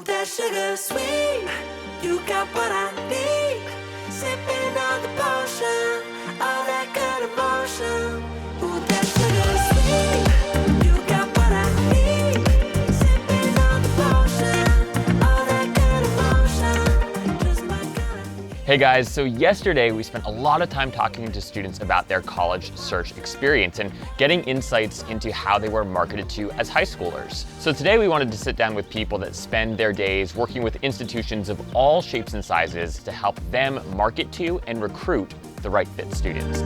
that sugar sweet, you got what I need. Sipping on the potion, all that good emotion. Ooh, that sugar sweet, you got what I need. Sipping on the potion, all that good emotion. Just my kind of. Hey guys, so yesterday we spent a lot of time talking to students about their college search experience and getting insights into how they were marketed to as high schoolers. So today we wanted to sit down with people that spend their days working with institutions of all shapes and sizes to help them market to and recruit the right fit students.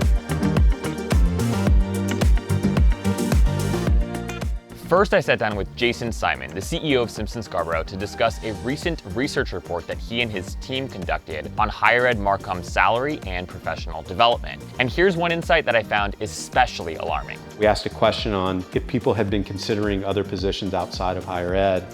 First, I sat down with Jason Simon, the CEO of Simpson Scarborough, to discuss a recent research report that he and his team conducted on higher ed Marcom salary and professional development. And here's one insight that I found especially alarming. We asked a question on if people had been considering other positions outside of higher ed,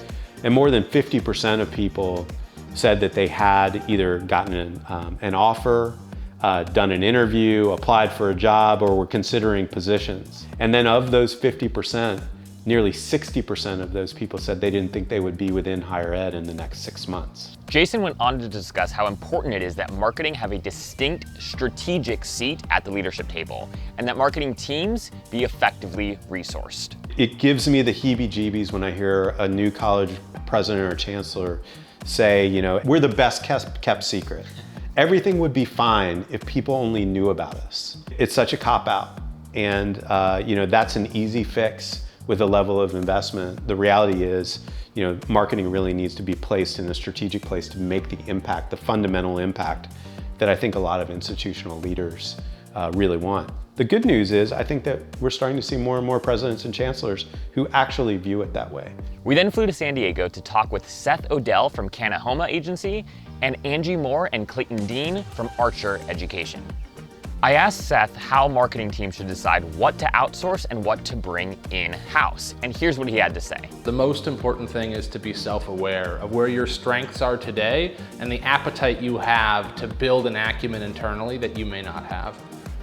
and more than 50% of people said that they had either gotten an offer, done an interview, applied for a job, or were considering positions. And then of those 50%, nearly 60% of those people said they didn't think they would be within higher ed in the next 6 months. Jason went on to discuss how important it is that marketing have a distinct strategic seat at the leadership table, and that marketing teams be effectively resourced. It gives me the heebie-jeebies when I hear a new college president or chancellor say, you know, we're the best kept secret. Everything would be fine if people only knew about us. It's such a cop-out, and you know, that's an easy fix with a level of investment. The reality is, you know, marketing really needs to be placed in a strategic place to make the impact, the fundamental impact that I think a lot of institutional leaders really want. The good news is, I think that we're starting to see more and more presidents and chancellors who actually view it that way. We then flew to San Diego to talk with Seth Odell from Kanahoma Agency and Angie Moore and Clayton Dean from Archer Education. I asked Seth how marketing teams should decide what to outsource and what to bring in-house, and here's what he had to say. The most important thing is to be self-aware of where your strengths are today and the appetite you have to build an acumen internally that you may not have.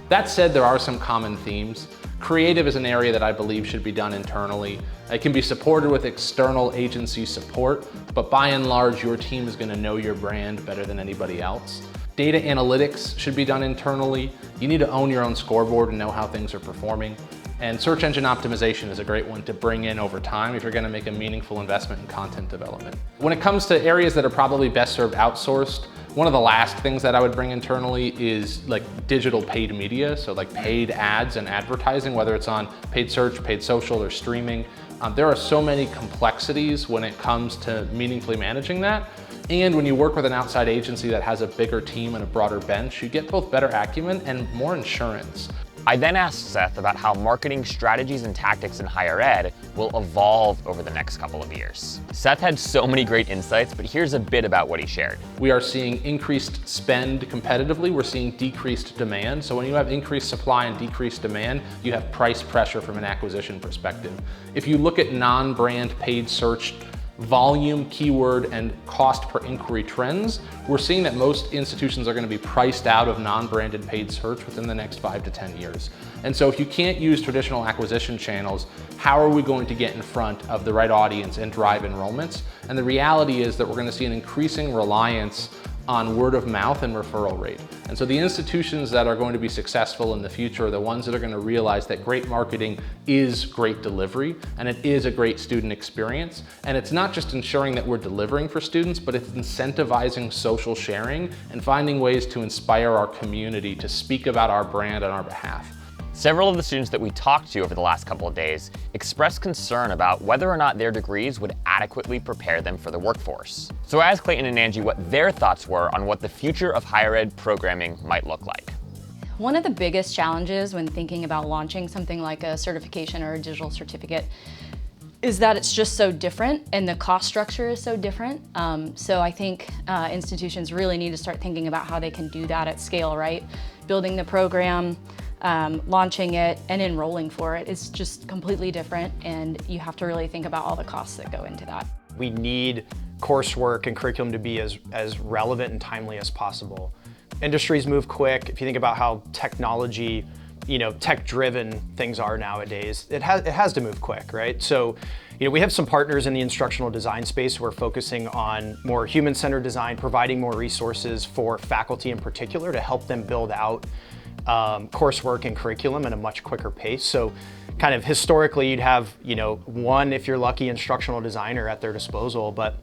That said, there are some common themes. Creative is an area that I believe should be done internally. It can be supported with external agency support, but by and large, your team is going to know your brand better than anybody else. Data analytics should be done internally. You need to own your own scoreboard and know how things are performing. And search engine optimization is a great one to bring in over time if you're going to make a meaningful investment in content development. When it comes to areas that are probably best served outsourced, one of the last things that I would bring internally is like digital paid media, so like paid ads and advertising, whether it's on paid search, paid social, or streaming. There are so many complexities when it comes to meaningfully managing that. And when you work with an outside agency that has a bigger team and a broader bench, you get both better acumen and more insurance. I then asked Seth about how marketing strategies and tactics in higher ed will evolve over the next couple of years. Seth had so many great insights, but here's a bit about what he shared. We are seeing increased spend competitively. We're seeing decreased demand. So when you have increased supply and decreased demand, you have price pressure from an acquisition perspective. If you look at non-brand paid search volume, keyword, and cost per inquiry trends, we're seeing that most institutions are going to be priced out of non-branded paid search within the next 5 to 10 years. And so if you can't use traditional acquisition channels, how are we going to get in front of the right audience and drive enrollments? And the reality is that we're going to see an increasing reliance on word of mouth and referral rate. And so the institutions that are going to be successful in the future are the ones that are going to realize that great marketing is great delivery, and it is a great student experience. And it's not just ensuring that we're delivering for students, but it's incentivizing social sharing and finding ways to inspire our community to speak about our brand on our behalf. Several of the students that we talked to over the last couple of days expressed concern about whether or not their degrees would adequately prepare them for the workforce. So I asked Clayton and Angie what their thoughts were on what the future of higher ed programming might look like. One of the biggest challenges when thinking about launching something like a certification or a digital certificate is that it's just so different and the cost structure is so different. So I think institutions really need to start thinking about how they can do that at scale, right? Building the program, launching it, and enrolling for it is just completely different, and you have to really think about all the costs that go into that. We need coursework and curriculum to be as relevant and timely as possible. Industries move quick. If you think about how technology tech-driven things are nowadays, it has to move quick, right? So, we have some partners in the instructional design space who are focusing on more human-centered design, providing more resources for faculty in particular to help them build out coursework and curriculum at a much quicker pace. So kind of historically, you'd have, one, if you're lucky, instructional designer at their disposal, but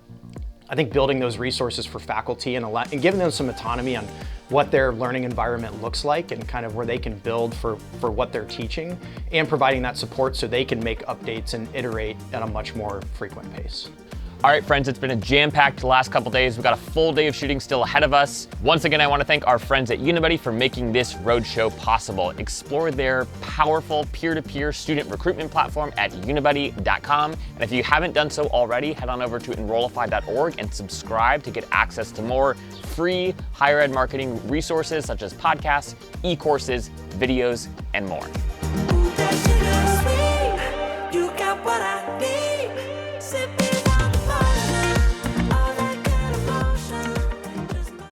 I think building those resources for faculty and giving them some autonomy on what their learning environment looks like and kind of where they can build for what they're teaching, and providing that support so they can make updates and iterate at a much more frequent pace. All right, friends, it's been a jam-packed last couple days. We've got a full day of shooting still ahead of us. Once again, I want to thank our friends at Unibuddy for making this Roadshow possible. Explore their powerful peer-to-peer student recruitment platform at unibuddy.com. And if you haven't done so already, head on over to enrollify.org and subscribe to get access to more free higher ed marketing resources such as podcasts, e-courses, videos, and more. That's